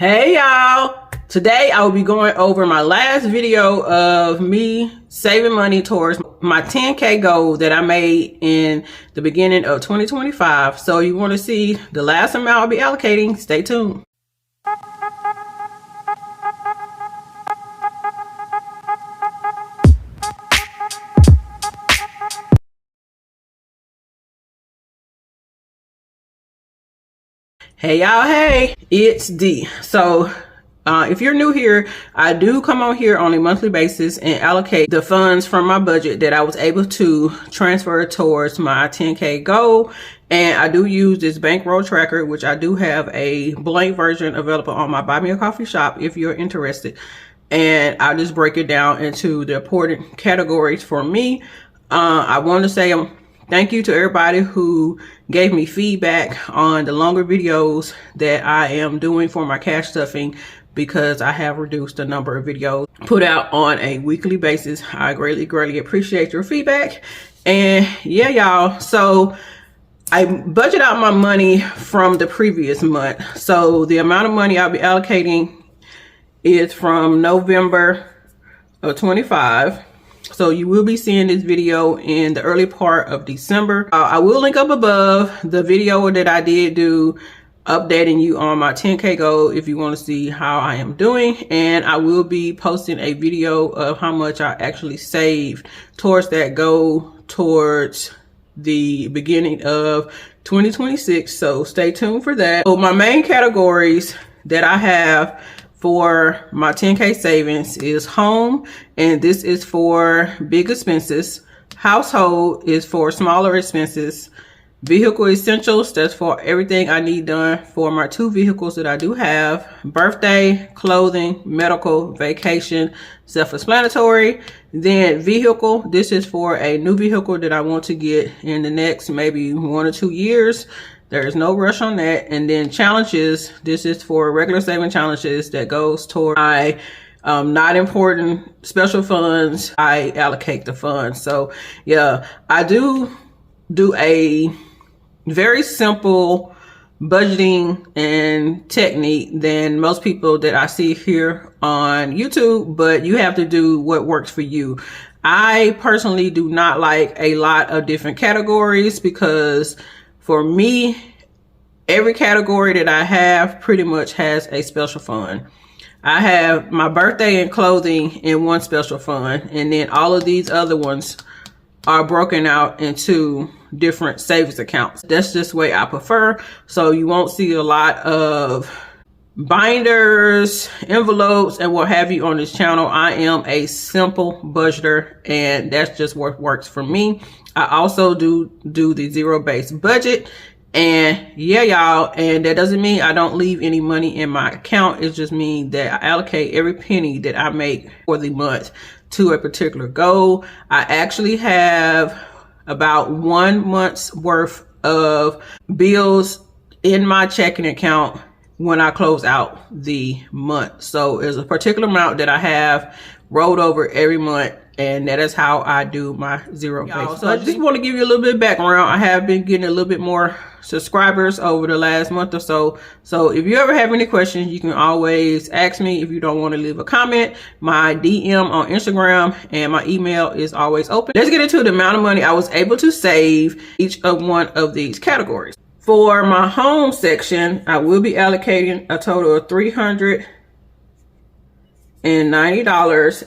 Hey y'all, today I will be going over my last video of me saving money towards my 10K goal that I made in the beginning of 2025. So you want to see the last amount I'll be allocating, stay tuned. Hey y'all, hey, it's D. So if you're new here, I do come on here on a monthly basis and allocate the funds from my budget that I was able to transfer towards my 10K goal. And I do use this bankroll tracker, which I do have a blank version available on my Buy Me a Coffee shop if you're interested. And I just break it down into the important categories for me. I want to say thank you to everybody who gave me feedback on the longer videos that I am doing for my cash stuffing, because I have reduced the number of videos put out on a weekly basis. I greatly appreciate your feedback. And yeah, y'all, so I budget out my money from the previous month. So the amount of money I'll be allocating is from November of 25. So you will be seeing this video in the early part of December. I will link up above the video that I did do updating you on my 10K goal if you want to see how I am doing. And I will be posting a video of how much I actually saved towards that goal towards the beginning of 2026. So stay tuned for that. So my main categories that I have for my 10K savings is home, and this is for big expenses. Household is for smaller expenses. Vehicle essentials, that's for everything I need done for my 2 vehicles that I do have. Birthday, clothing, medical, vacation, self-explanatory. Then vehicle, this is for a new vehicle that I want to get in the next maybe 1 or 2 years. There is no rush on that. And then challenges, this is for regular saving challenges that goes toward my not important special funds. I allocate the funds. So yeah, I do a very simple budgeting and technique than most people that I see here on YouTube, but you have to do what works for you. I personally do not like a lot of different categories, because for me, every category that I have pretty much has a special fund. I have my birthday and clothing in one special fund, and then all of these other ones are broken out into different savings accounts. That's just the way I prefer. So you won't see a lot of binders, envelopes, and what have you on this channel. I am a simple budgeter, and that's just what works for me. I also do the zero-based budget. And yeah, y'all, and that doesn't mean I don't leave any money in my account. It just means that I allocate every penny that I make for the month to a particular goal. I actually have about 1 month's worth of bills in my checking account when I close out the month. So there's a particular amount that I have rolled over every month, and that is how I do my zero-based. So I just want to give you a little bit of background. I have been getting a little bit more subscribers over the last month or so. So if you ever have any questions, you can always ask me. If you don't want to leave a comment, my DM on Instagram and my email is always open. Let's get into the amount of money I was able to save each of one of these categories. For my home section, I will be allocating a total of $390,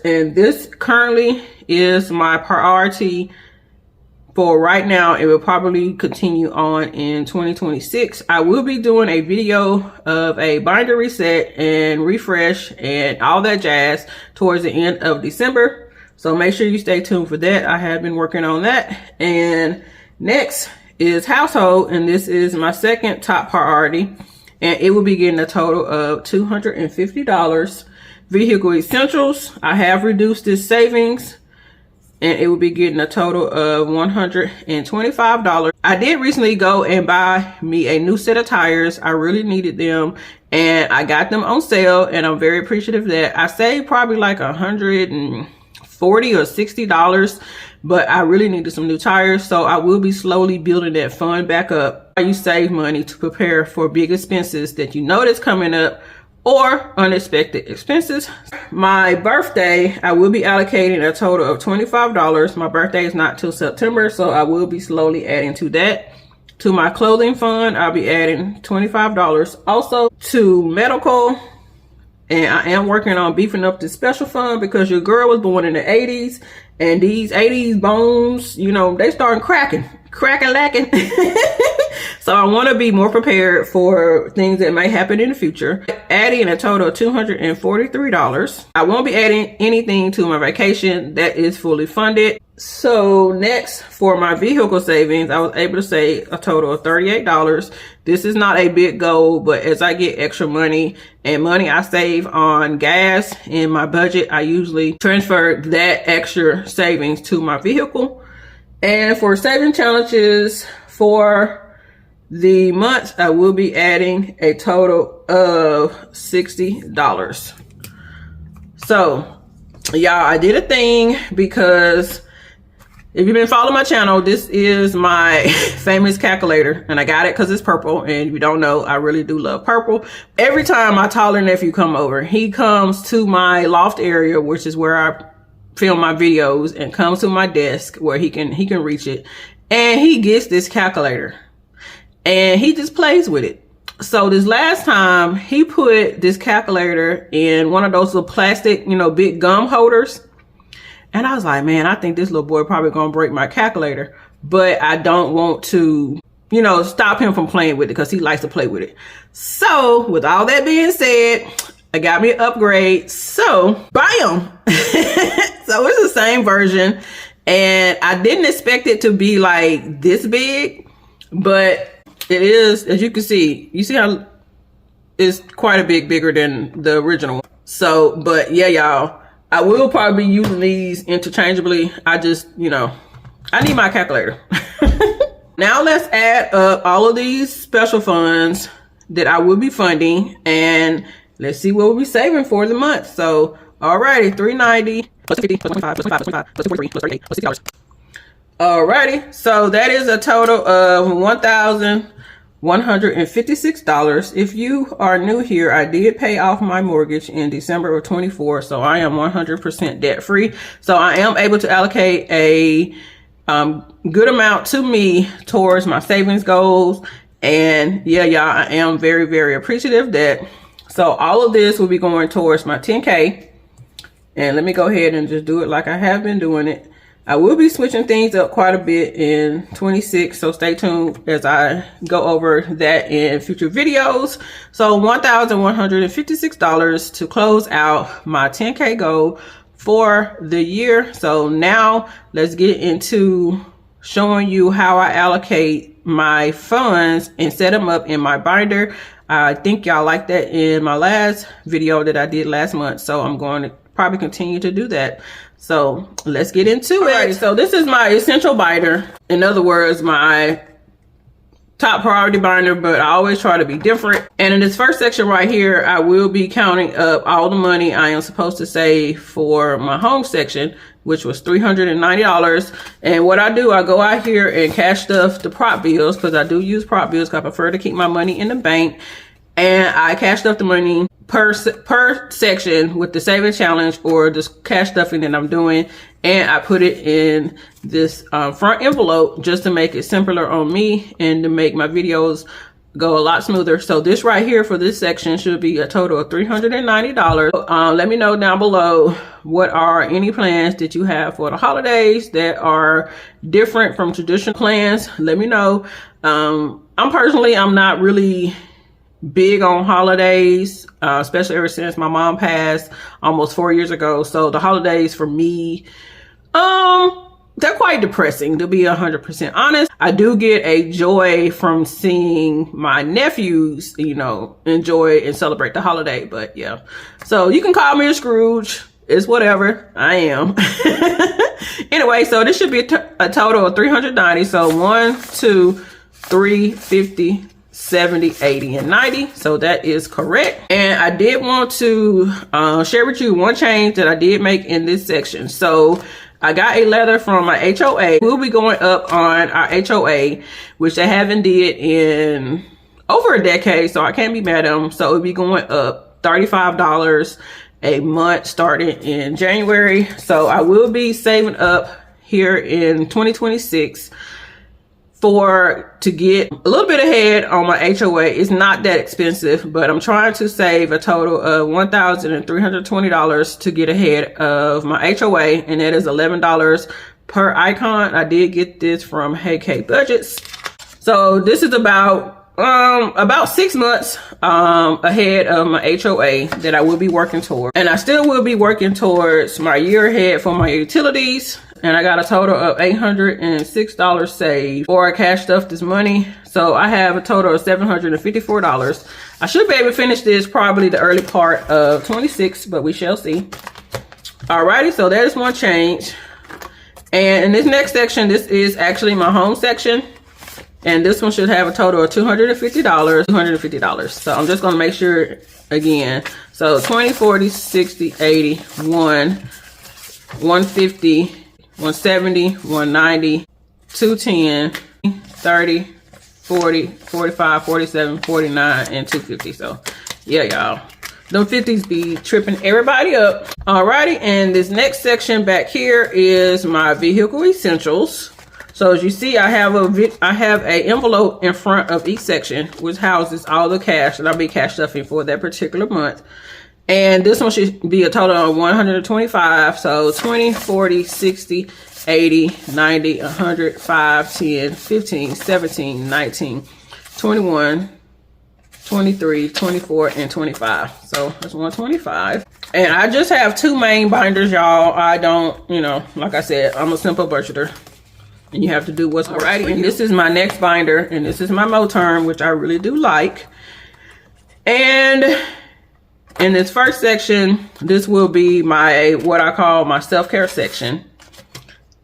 and this currently is my priority for right now. It will probably continue on in 2026. I will be doing a video of a binder reset and refresh and all that jazz towards the end of December. So make sure you stay tuned for that. I have been working on that. And next is household, and this is my second top priority, and it will be getting a total of $250. Vehicle essentials, I have reduced this savings, and it will be getting a total of $125. I did recently go and buy me a new set of tires. I really needed them, and I got them on sale, and I'm very appreciative of that. I saved probably like $140 or $60, but I really needed some new tires. So I will be slowly building that fund back up. You save money to prepare for big expenses that you know that's coming up, or unexpected expenses. My birthday, I will be allocating a total of $25. My birthday is not till September, so I will be slowly adding to that. To my clothing fund, I'll be adding $25. Also to medical, and I am working on beefing up the special fund because your girl was born in the 80s, and these 80s bones, you know, they starting cracking lacking. So I want to be more prepared for things that may happen in the future. Adding a total of $243. I won't be adding anything to my vacation. That is fully funded. So next, for my vehicle savings, I was able to save a total of $38. This is not a big goal, but as I get extra money and money I save on gas in my budget, I usually transfer that extra savings to my vehicle. And for saving challenges for the month, I will be adding a total of $60. So y'all, I did a thing because if you've been following my channel, this is my famous calculator, and I got it because it's purple. And if you don't know, I really do love purple. Every time my toddler nephew come over, he comes to my loft area, which is where I film my videos, and comes to my desk where he can reach it, and he gets this calculator and he just plays with it. So this last time, he put this calculator in one of those little plastic, you know, big gum holders. And I was like, man, I think this little boy probably gonna break my calculator, but I don't want to, you know, stop him from playing with it because he likes to play with it. So with all that being said, I got me an upgrade. So bam. So it's the same version, and I didn't expect it to be like this big, but it is, as you can see. You see how it's quite a bit bigger than the original one. So, but yeah, y'all, I will probably be using these interchangeably. I just, you know, I need my calculator. Now let's add up all of these special funds that I will be funding, and let's see what we'll be saving for the month. So, alrighty, $390 plus 50 plus 25 plus 25 plus 43 plus 38 plus $60. Alrighty, so that is a total of $1,156. If you are new here, I did pay off my mortgage in December of 24, so I am 100% debt free. So I am able to allocate a good amount to me towards my savings goals. And yeah, y'all, I am very, very appreciative that. So all of this will be going towards my 10K. And let me go ahead and just do it like I have been doing it. I will be switching things up quite a bit in 26, so stay tuned as I go over that in future videos. So $1,156 to close out my 10K goal for the year. So now let's get into showing you how I allocate my funds and set them up in my binder. I think y'all liked that in my last video that I did last month, so I'm going to probably continue to do that. So let's get into it. Right, so this is my essential binder. In other words, my top priority binder, but I always try to be different. And in this first section right here, I will be counting up all the money I am supposed to save for my home section, which was $390. And what I do, I go out here and cash stuff the prop bills, because I do use prop bills because I prefer to keep my money in the bank. And I cash stuff the money per section with the saving challenge or this cash stuffing that I'm doing, and I put it in this front envelope just to make it simpler on me and to make my videos go a lot smoother. So this right here for this section should be a total of $390. Let me know down below, what are any plans that you have for the holidays that are different from traditional plans? Let me know. I'm not really big on holidays, especially ever since my mom passed almost 4 years ago. So the holidays for me, they're quite depressing, to be 100% honest. I do get a joy from seeing my nephews, you know, enjoy and celebrate the holiday. But yeah, so you can call me a Scrooge. It's whatever. I am. Anyway, so this should be a total of $390. So 1, 2, 3, 50, 70, 80, and 90. So that is correct. And I did want to share with you one change that I did make in this section. So I got a letter from my HOA. We'll be going up on our HOA, which they haven't did in over a decade, so I can't be mad at them. So it'll be going up $35 a month starting in January. So I will be saving up here in 2026 to get a little bit ahead on my HOA. It's not that expensive, but I'm trying to save a total of $1,320 to get ahead of my HOA, and that is $11 per icon. I did get this from Hey K Budgets. So this is about 6 months ahead of my HOA that I will be working toward, and I still will be working towards my year ahead for my utilities. And I got a total of $806 saved, or I cashed up this money. So I have a total of $754. I should be able to finish this probably the early part of 26, but we shall see. Alrighty, so there's one change. And in this next section, this is actually my home section. And this one should have a total of $250. So I'm just gonna make sure again. So 20, 40, 60, 80, 150, 170, 190, 210, 30, 40, 45, 47, 49, and 250. So yeah, y'all, them 50s be tripping everybody up. Alrighty, and this next section back here is my vehicle essentials. So as you see, I have a envelope in front of each section, which houses all the cash that I'll be cash stuffing for that particular month. And this one should be a total of 125. So 20, 40, 60, 80, 90, 100, 5, 10, 15, 17, 19, 21, 23, 24, and 25. So that's 125. And I just have 2 main binders, y'all. I don't, like I said, I'm a simple budgeter. And you have to do what's right. And this is my next binder. And this is my Moterm, which I really do like. And in this first section, this will be what I call my self-care section.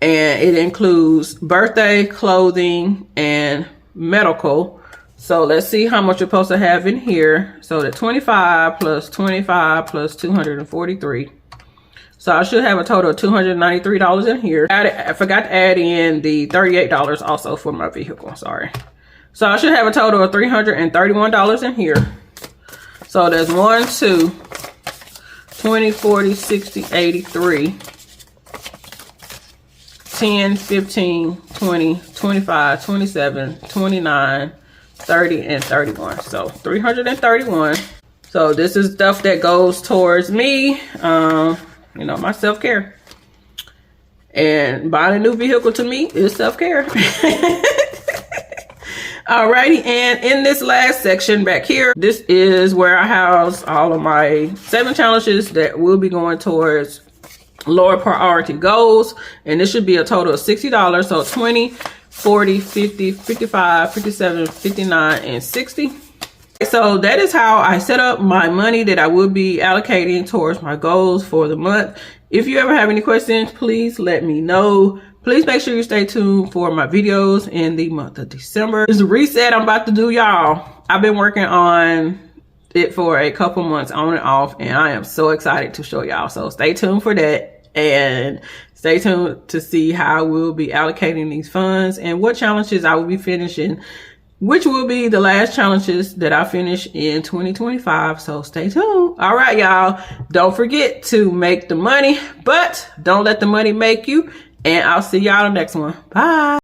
And it includes birthday, clothing, and medical. So let's see how much you're supposed to have in here. So the 25 plus 25 plus 243. So I should have a total of $293 in here. I forgot to add in the $38 also for my vehicle, sorry. So I should have a total of $331 in here. So there's 1, 2, 20, 40, 60, 83, 10, 15, 20, 25, 27, 29, 30, and 31. So 331. So this is stuff that goes towards me, my self-care. And buying a new vehicle to me is self-care. Alrighty, and in this last section back here, this is where I house all of my 7 challenges that will be going towards lower priority goals. And this should be a total of $60. So 20, 40, 50, 55, 57, 59, and 60. So that is how I set up my money that I will be allocating towards my goals for the month. If you ever have any questions, please let me know. Please make sure you stay tuned for my videos in the month of December. This reset I'm about to do, y'all. I've been working on it for a couple months on and off, and I am so excited to show y'all. So stay tuned for that, and stay tuned to see how we'll be allocating these funds and what challenges I will be finishing, which will be the last challenges that I finish in 2025. So stay tuned. All right, y'all. Don't forget to make the money, but don't let the money make you. And I'll see y'all in the next one. Bye.